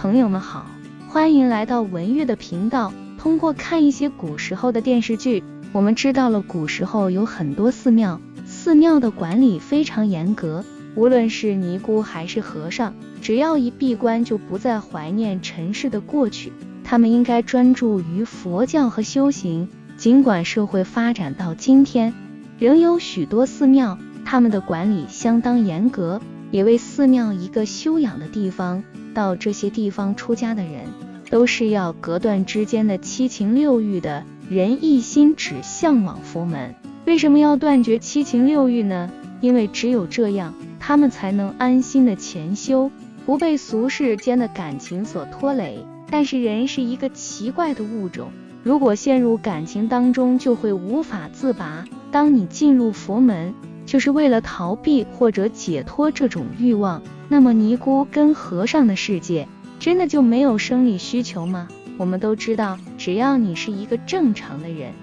朋友们好，欢迎来到文月的频道。通过看一些古时候的电视剧，我们知道了古时候有很多寺庙，寺庙的管理非常严格，无论是尼姑还是和尚，只要一闭关就不再怀念尘世的过去，他们应该专注于佛教和修行。尽管社会发展到今天，仍有许多寺庙，他们的管理相当严格，也为寺庙一个修养的地方。到这些地方出家的人，都是要隔断之间的七情六欲的人，一心只向往佛门。为什么要断绝七情六欲呢？因为只有这样，他们才能安心的潜修，不被俗世间的感情所拖累。但是人是一个奇怪的物种，如果陷入感情当中，就会无法自拔。当你进入佛门，就是为了逃避或者解脱这种欲望，那么尼姑跟和尚的世界真的就没有生理需求吗？我们都知道，只要你是一个正常的人，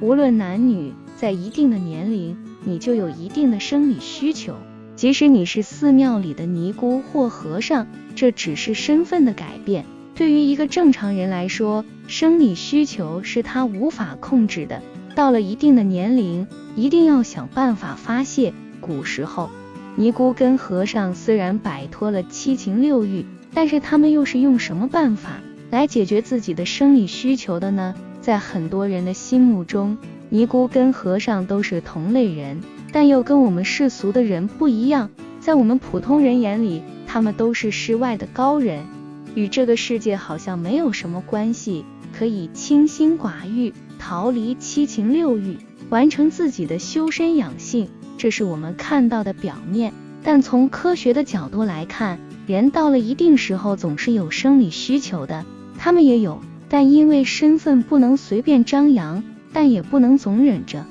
无论男女，在一定的年龄，你就有一定的生理需求。即使你是寺庙里的尼姑或和尚，这只是身份的改变。对于一个正常人来说，生理需求是他无法控制的，到了一定的年龄，一定要想办法发泄。古时候，尼姑跟和尚虽然摆脱了七情六欲，但是他们又是用什么办法来解决自己的生理需求的呢？在很多人的心目中，尼姑跟和尚都是同类人，但又跟我们世俗的人不一样。在我们普通人眼里，他们都是世外的高人，与这个世界好像没有什么关系，可以清心寡欲，逃离七情六欲，完成自己的修身养性。这是我们看到的表面，但从科学的角度来看，人到了一定时候总是有生理需求的，他们也有，但因为身份不能随便张扬，但也不能总忍着。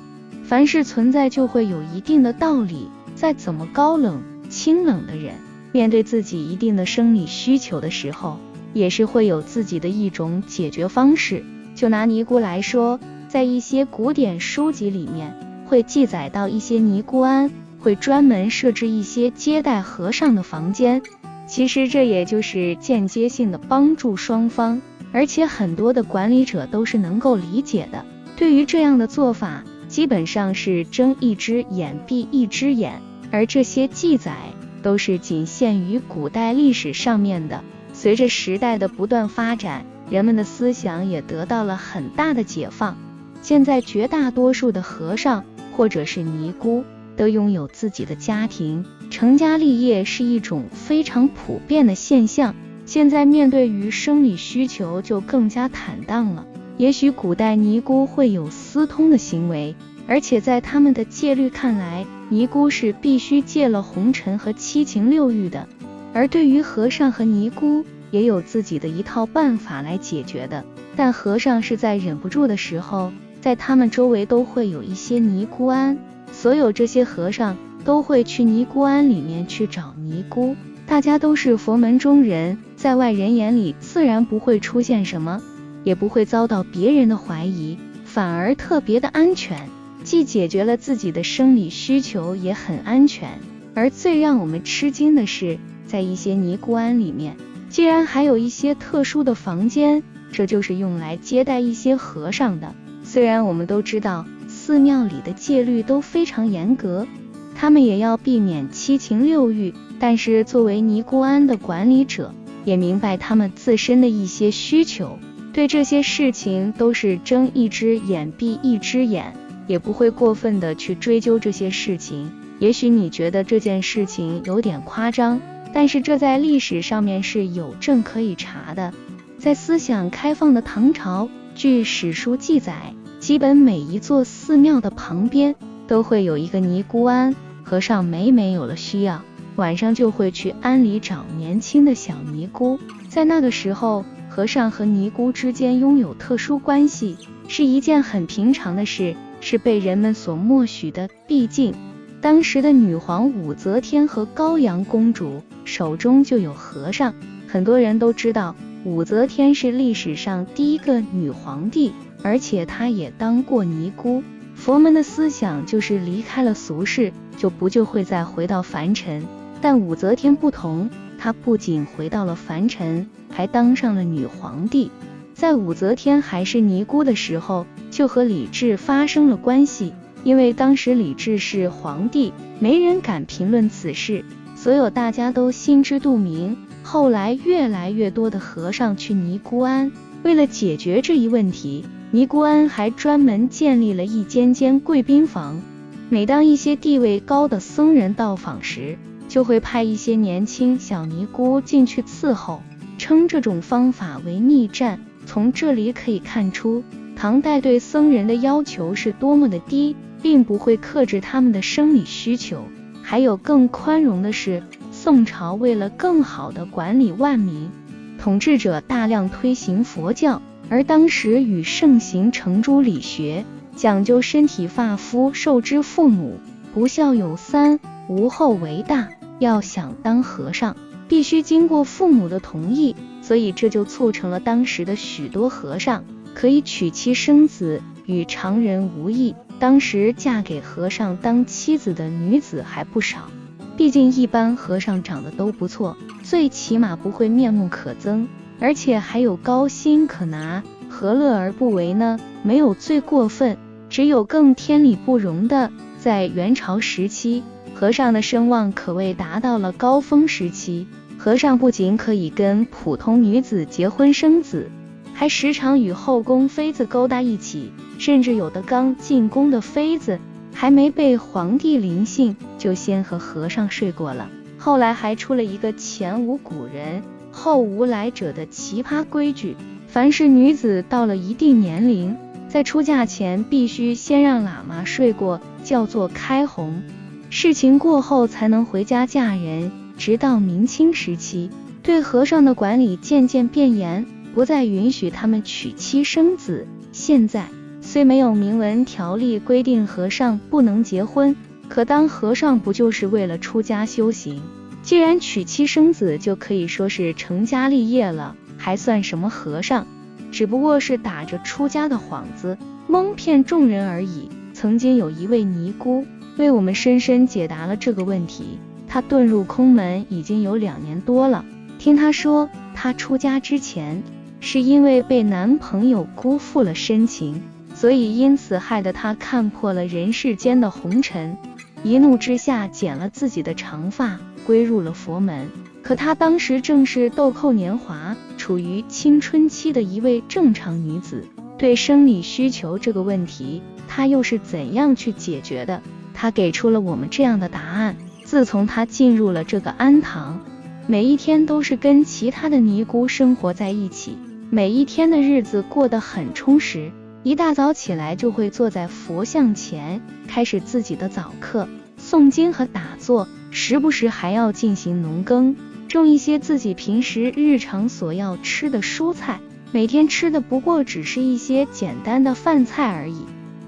凡是存在就会有一定的道理，再怎么高冷清冷的人，面对自己一定的生理需求的时候，也是会有自己的一种解决方式。就拿尼姑来说，在一些古典书籍里面会记载到一些尼姑庵会专门设置一些接待和尚的房间，其实这也就是间接性的帮助双方，而且很多的管理者都是能够理解的。对于这样的做法，基本上是睁一只眼闭一只眼，而这些记载都是仅限于古代历史上面的。随着时代的不断发展，人们的思想也得到了很大的解放，现在绝大多数的和尚或者是尼姑都拥有自己的家庭，成家立业是一种非常普遍的现象。现在面对于生理需求就更加坦荡了。也许古代尼姑会有私通的行为，而且在他们的戒律看来，尼姑是必须戒了红尘和七情六欲的，而对于和尚和尼姑也有自己的一套办法来解决的。但和尚是在忍不住的时候，在他们周围都会有一些尼姑庵，所有这些和尚都会去尼姑庵里面去找尼姑。大家都是佛门中人，在外人眼里自然不会出现什么，也不会遭到别人的怀疑，反而特别的安全，既解决了自己的生理需求，也很安全。而最让我们吃惊的是，在一些尼姑庵里面竟然还有一些特殊的房间，这就是用来接待一些和尚的。虽然我们都知道寺庙里的戒律都非常严格，他们也要避免七情六欲，但是作为尼姑庵的管理者，也明白他们自身的一些需求，对这些事情都是睁一只眼闭一只眼，也不会过分的去追究这些事情。也许你觉得这件事情有点夸张，但是这在历史上面是有证可以查的。在思想开放的唐朝，据史书记载，基本每一座寺庙的旁边都会有一个尼姑庵，和尚每有了需要，晚上就会去庵里找年轻的小尼姑。在那个时候，和尚和尼姑之间拥有特殊关系是一件很平常的事，是被人们所默许的。毕竟当时的女皇武则天和高阳公主手中就有和尚，很多人都知道武则天是历史上第一个女皇帝，而且她也当过尼姑。佛门的思想就是离开了俗世，就会再回到凡尘，但武则天不同，她不仅回到了凡尘，还当上了女皇帝。在武则天还是尼姑的时候，就和李治发生了关系。因为当时李治是皇帝，没人敢评论此事，所有大家都心知肚明。后来越来越多的和尚去尼姑庵，为了解决这一问题，尼姑庵还专门建立了一间贵宾房。每当一些地位高的僧人到访时，就会派一些年轻小尼姑进去伺候，称这种方法为逆战。从这里可以看出，唐代对僧人的要求是多么的低，并不会克制他们的生理需求。还有更宽容的是，宋朝为了更好地管理万民，统治者大量推行佛教，而当时与盛行程朱理学，讲究身体发肤受之父母，不孝有三，无后为大。要想当和尚，必须经过父母的同意，所以这就促成了当时的许多和尚可以娶妻生子，与常人无异。当时嫁给和尚当妻子的女子还不少，毕竟一般和尚长得都不错，最起码不会面目可憎，而且还有高薪可拿，何乐而不为呢？没有最过分，只有更天理不容的。在元朝时期，和尚的声望可谓达到了高峰时期。和尚不仅可以跟普通女子结婚生子，还时常与后宫妃子勾搭一起，甚至有的刚进宫的妃子还没被皇帝临幸，就先和和尚睡过了。后来还出了一个前无古人后无来者的奇葩规矩，凡是女子到了一定年龄，在出嫁前必须先让喇嘛睡过，叫做开红，事情过后才能回家嫁人。直到明清时期，对和尚的管理渐渐变严，不再允许他们娶妻生子。现在虽没有明文条例规定和尚不能结婚，可当和尚不就是为了出家修行？既然娶妻生子就可以说是成家立业了，还算什么和尚？只不过是打着出家的幌子，蒙骗众人而已。曾经有一位尼姑为我们深深解答了这个问题。她遁入空门已经有2年多了。听她说，她出家之前是因为被男朋友辜负了深情，所以因此害得她看破了人世间的红尘，一怒之下剪了自己的长发，归入了佛门。可她当时正是豆蔻年华，处于青春期的一位正常女子，对生理需求这个问题，她又是怎样去解决的？她给出了我们这样的答案。自从她进入了这个庵堂，每一天都是跟其他的尼姑生活在一起，每一天的日子过得很充实。一大早起来就会坐在佛像前，开始自己的早课，诵经和打坐，时不时还要进行农耕，种一些自己平时日常所要吃的蔬菜，每天吃的不过只是一些简单的饭菜而已。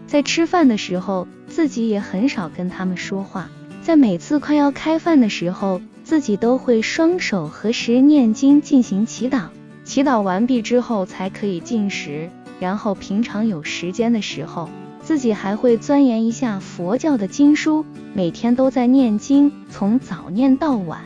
在吃饭的时候，自己也很少跟他们说话。在每次快要开饭的时候，自己都会双手合十念经进行祈祷，祈祷完毕之后才可以进食。然后平常有时间的时候，自己还会钻研一下佛教的经书，每天都在念经，从早念到晚，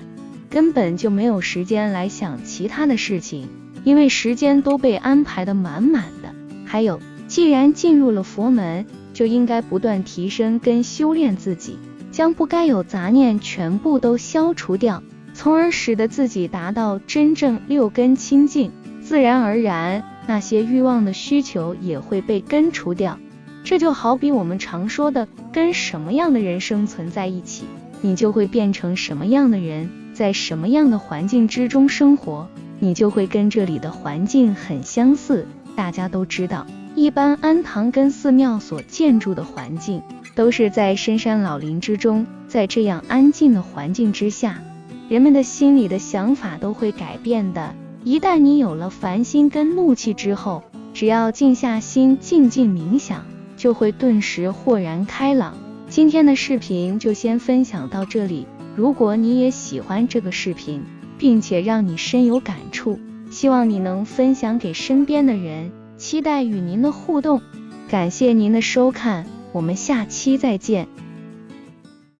根本就没有时间来想其他的事情，因为时间都被安排得满满的。还有，既然进入了佛门，就应该不断提升跟修炼自己，将不该有杂念全部都消除掉，从而使得自己达到真正六根清净，自然而然那些欲望的需求也会被根除掉。这就好比我们常说的，跟什么样的人生存在一起，你就会变成什么样的人，在什么样的环境之中生活，你就会跟这里的环境很相似。大家都知道，一般庵堂跟寺庙所建筑的环境都是在深山老林之中，在这样安静的环境之下，人们的心里的想法都会改变的。一旦你有了烦心跟怒气之后，只要静下心静静冥想，就会顿时豁然开朗。今天的视频就先分享到这里，如果你也喜欢这个视频，并且让你深有感触，希望你能分享给身边的人，期待与您的互动。感谢您的收看，我们下期再见。